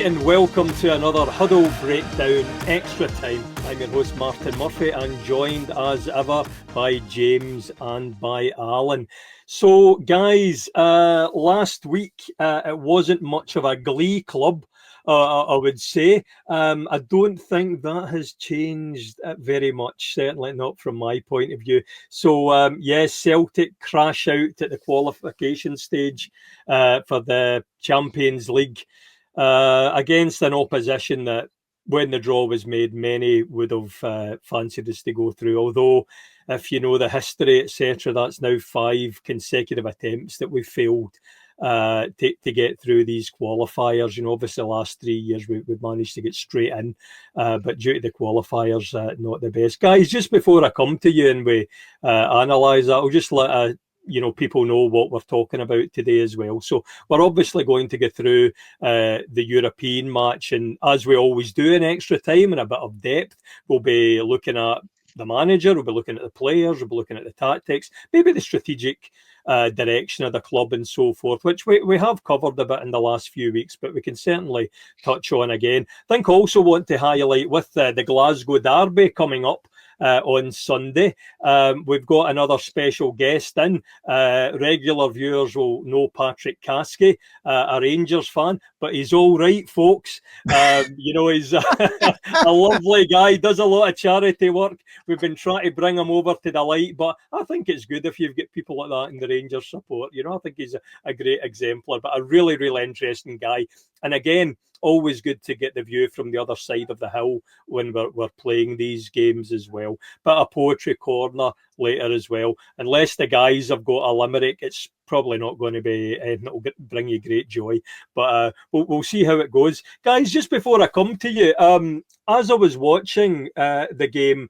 Right, and welcome to another Huddle Breakdown Extra Time. I'm your host Martin Murphy and joined as ever by James and by Alan. So guys, last week it wasn't much of a glee club, I would say. I don't think that has changed very much, certainly not from my point of view. So yes, Celtic crash out at the qualification stage for the Champions League. Against an opposition that, when the draw was made, many would have fancied us to go through. Although, if you know the history, etc., that's now 5 consecutive attempts that we've failed to get through these qualifiers. You know, obviously the last 3 years we've managed to get straight in, but due to the qualifiers, not the best. Guys, just before I come to you and we analyse that, I'll just let people know what we're talking about today as well. So we're obviously going to go through the European match, and as we always do in extra time in a bit of depth, we'll be looking at the manager, we'll be looking at the players, we'll be looking at the tactics, maybe the strategic direction of the club and so forth, which we have covered a bit in the last few weeks, but we can certainly touch on again. I think also want to highlight with the Glasgow Derby coming up on Sunday. We've got another special guest in. Regular viewers will know Patrick Caskie, a Rangers fan, but he's all right, folks. He's a lovely guy, does a lot of charity work. We've been trying to bring him over to the light, but I think it's good if you've got people like that in the Rangers support. I think he's a great exemplar, but a really, really interesting guy. And again, always good to get the view from the other side of the hill when we're playing these games as well. But a poetry corner later as well. Unless the guys have got a limerick, it's probably not going to be anything that will bring you great joy. But we'll see how it goes. Guys, just before I come to you, as I was watching the game,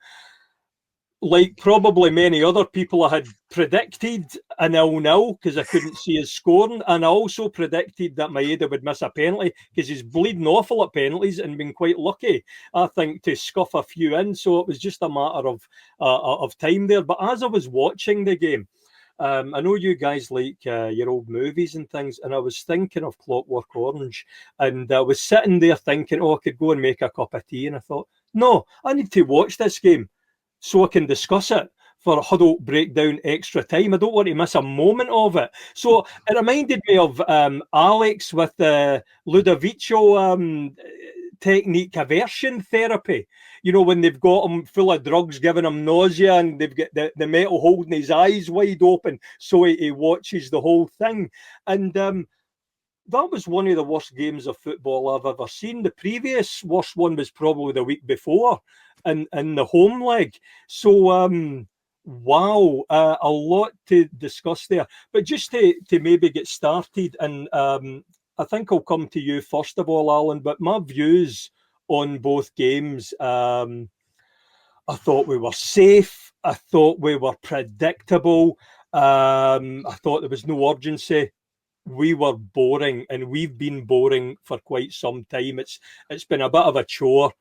like probably many other people, I had predicted a 0-0 because I couldn't see his scoring, and I also predicted that Maeda would miss a penalty because he's bleeding awful at penalties and been quite lucky, I think, to scuff a few in. So it was just a matter of time there. But as I was watching the game, I know you guys like your old movies and things, and I was thinking of Clockwork Orange, and I was sitting there thinking, I could go and make a cup of tea, and I thought, no, I need to watch this game so I can discuss it for a Huddle Breakdown Extra Time. I don't want to miss a moment of it. So it reminded me of Alex with the Ludovico technique aversion therapy. When they've got him full of drugs, giving him nausea, and they've got the metal holding his eyes wide open so he watches the whole thing. And that was one of the worst games of football I've ever seen. The previous worst one was probably the week before in the home leg. So, wow, a lot to discuss there. But just to maybe get started, and I think I'll come to you first of all, Alan, but my views on both games, I thought we were safe. I thought we were predictable. I thought there was no urgency. We were boring, and we've been boring for quite some time. It's been a bit of a chore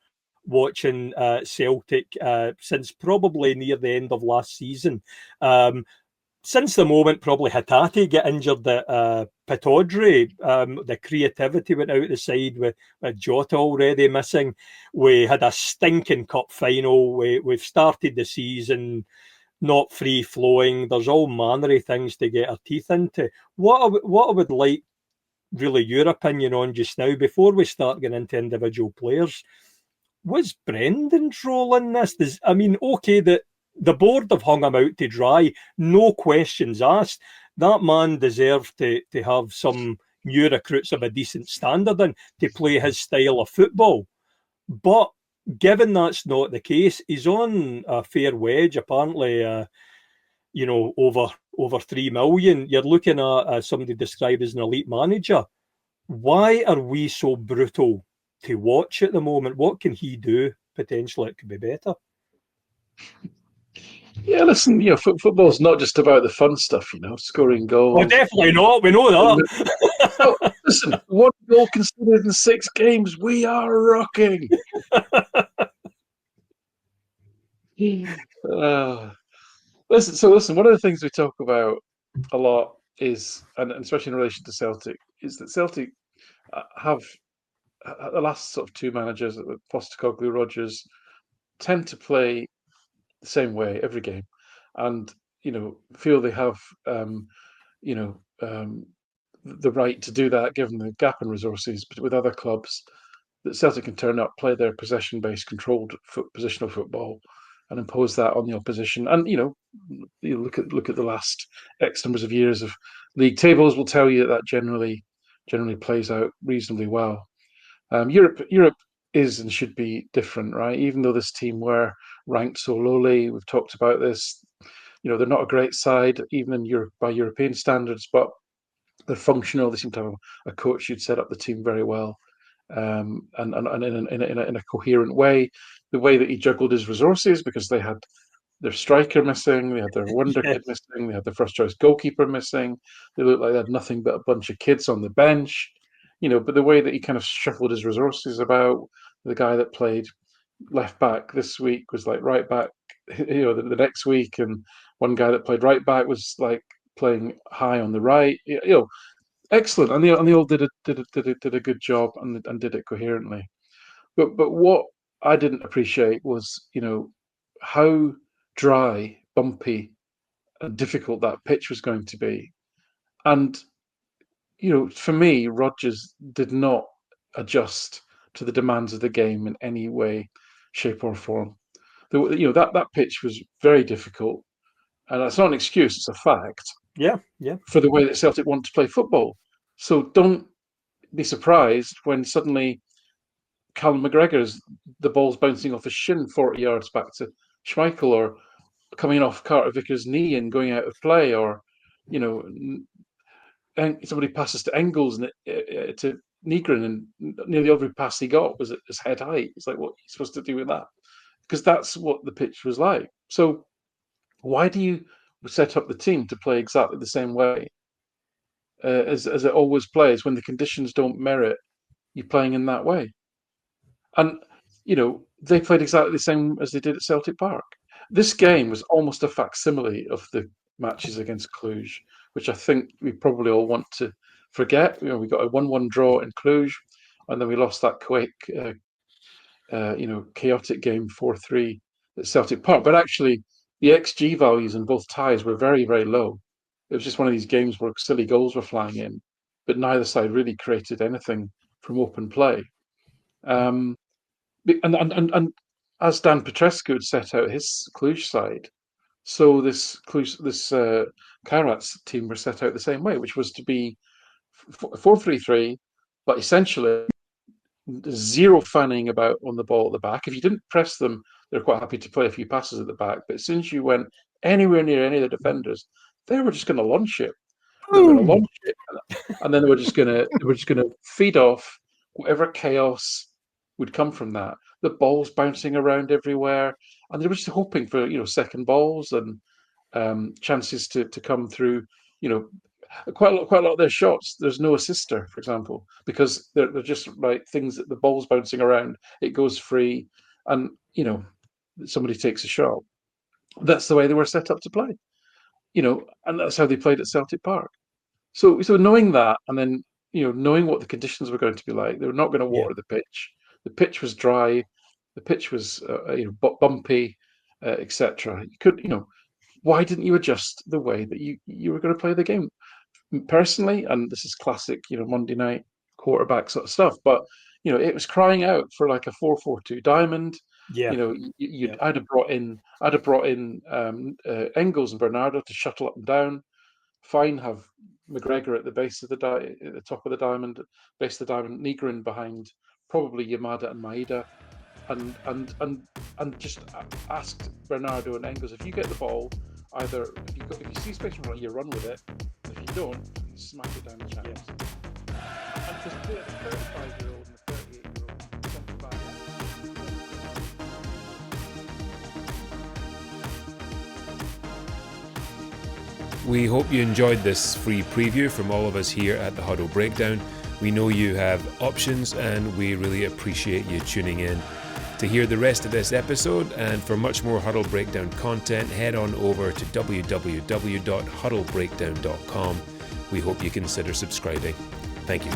watching Celtic since probably near the end of last season. Since the moment probably Hatate get injured at Pittodrie, the creativity went out the side with Jota already missing. We had a stinking cup final. We've started the season not free flowing. There's all manner of things to get our teeth into. What I would like really your opinion on just now before we start getting into individual players. Was Brendan's role in this? Okay, the board have hung him out to dry, no questions asked. That man deserved to have some new recruits of a decent standard in to play his style of football. But given that's not the case, he's on a fair wage, apparently, over 3 million. You're looking at somebody described as an elite manager. Why are we so brutal to watch at the moment? What can he do? Potentially it could be better. Yeah, listen, football's not just about the fun stuff, scoring goals. Well, definitely not. We know that. So, listen, 1 goal conceded in 6 games. We are rocking. Listen, one of the things we talk about a lot is, and especially in relation to Celtic, is that Celtic have the last sort of two managers, Postecoglou, Rodgers, tend to play the same way every game, and feel they have you know the right to do that given the gap in resources. But with other clubs, that Celtic can turn up, play their possession-based, controlled positional football, and impose that on the opposition. And you look at the last X numbers of years of league tables will tell you that generally plays out reasonably well. Europe is and should be different, right? Even though this team were ranked so lowly, we've talked about this. They're not a great side, even in Europe by European standards, but they're functional. They seem to have a coach who'd set up the team very well, and in a coherent way. The way that he juggled his resources, because they had their striker missing, they had their wonder kid missing, they had their first choice goalkeeper missing. They looked like they had nothing but a bunch of kids on the bench. But the way that he kind of shuffled his resources about, the guy that played left back this week was like right back, the next week, and one guy that played right back was like playing high on the right. Excellent, and they all did a good job and did it coherently. But what I didn't appreciate was how dry, bumpy, and difficult that pitch was going to be, and for me, Rodgers did not adjust to the demands of the game in any way, shape, or form. That pitch was very difficult, and that's not an excuse; it's a fact. Yeah. For the way that Celtic want to play football. So don't be surprised when suddenly Callum McGregor's the ball's bouncing off his shin 40 yards back to Schmeichel, or coming off Carter Vickers' knee and going out of play, or somebody passes to Engels and to Nygren, and nearly every pass he got was at his head height. It's like, what are you supposed to do with that? Because that's what the pitch was like. So why do you set up the team to play exactly the same way as it always plays when the conditions don't merit you playing in that way? And they played exactly the same as they did at Celtic Park. This game was almost a facsimile of the matches against Cluj, which I think we probably all want to forget. We got a 1-1 draw in Cluj, and then we lost that quick, chaotic game 4-3 at Celtic Park. But actually, the XG values in both ties were very, very low. It was just one of these games where silly goals were flying in, but neither side really created anything from open play. And as Dan Petrescu had set out his Cluj side, so this Kairat's team were set out the same way, which was to be 4-3-3, but essentially zero fanning about on the ball at the back. If you didn't press them, they're quite happy to play a few passes at the back. But as soon as you went anywhere near any of the defenders, they were just going to launch it. They were going to launch it, and then they were just going to feed off whatever chaos would come from that. The balls bouncing around everywhere, and they were just hoping for second balls and chances to come through. Quite a lot of their shots, there's no assister, for example, because they're just like things that the ball's bouncing around, it goes free, and somebody takes a shot. That's the way they were set up to play, and that's how they played at Celtic Park. So knowing that, and then knowing what the conditions were going to be like, they were not going to water the pitch. The pitch was dry, the pitch was bumpy, etc. You could, why didn't you adjust the way that you were going to play the game? Personally, and this is classic, Monday night quarterback sort of stuff, but it was crying out for like a 4-4-2 diamond. I'd have brought in Engels and Bernardo to shuttle up and down. Fine, have McGregor at the base of at the top of the diamond, base of the diamond, Nygren behind probably Yamada and Maeda, and just asked Bernardo and Engels, if you get the ball, either if you see space in front, you run with it. If you don't, you smack it down the channels. And to put a 35-year-old and a 38-year-old centre back. We hope you enjoyed this free preview from all of us here at the Huddle Breakdown. We know you have options, and we really appreciate you tuning in. To hear the rest of this episode and for much more Huddle Breakdown content, head on over to www.huddlebreakdown.com. We hope you consider subscribing. Thank you.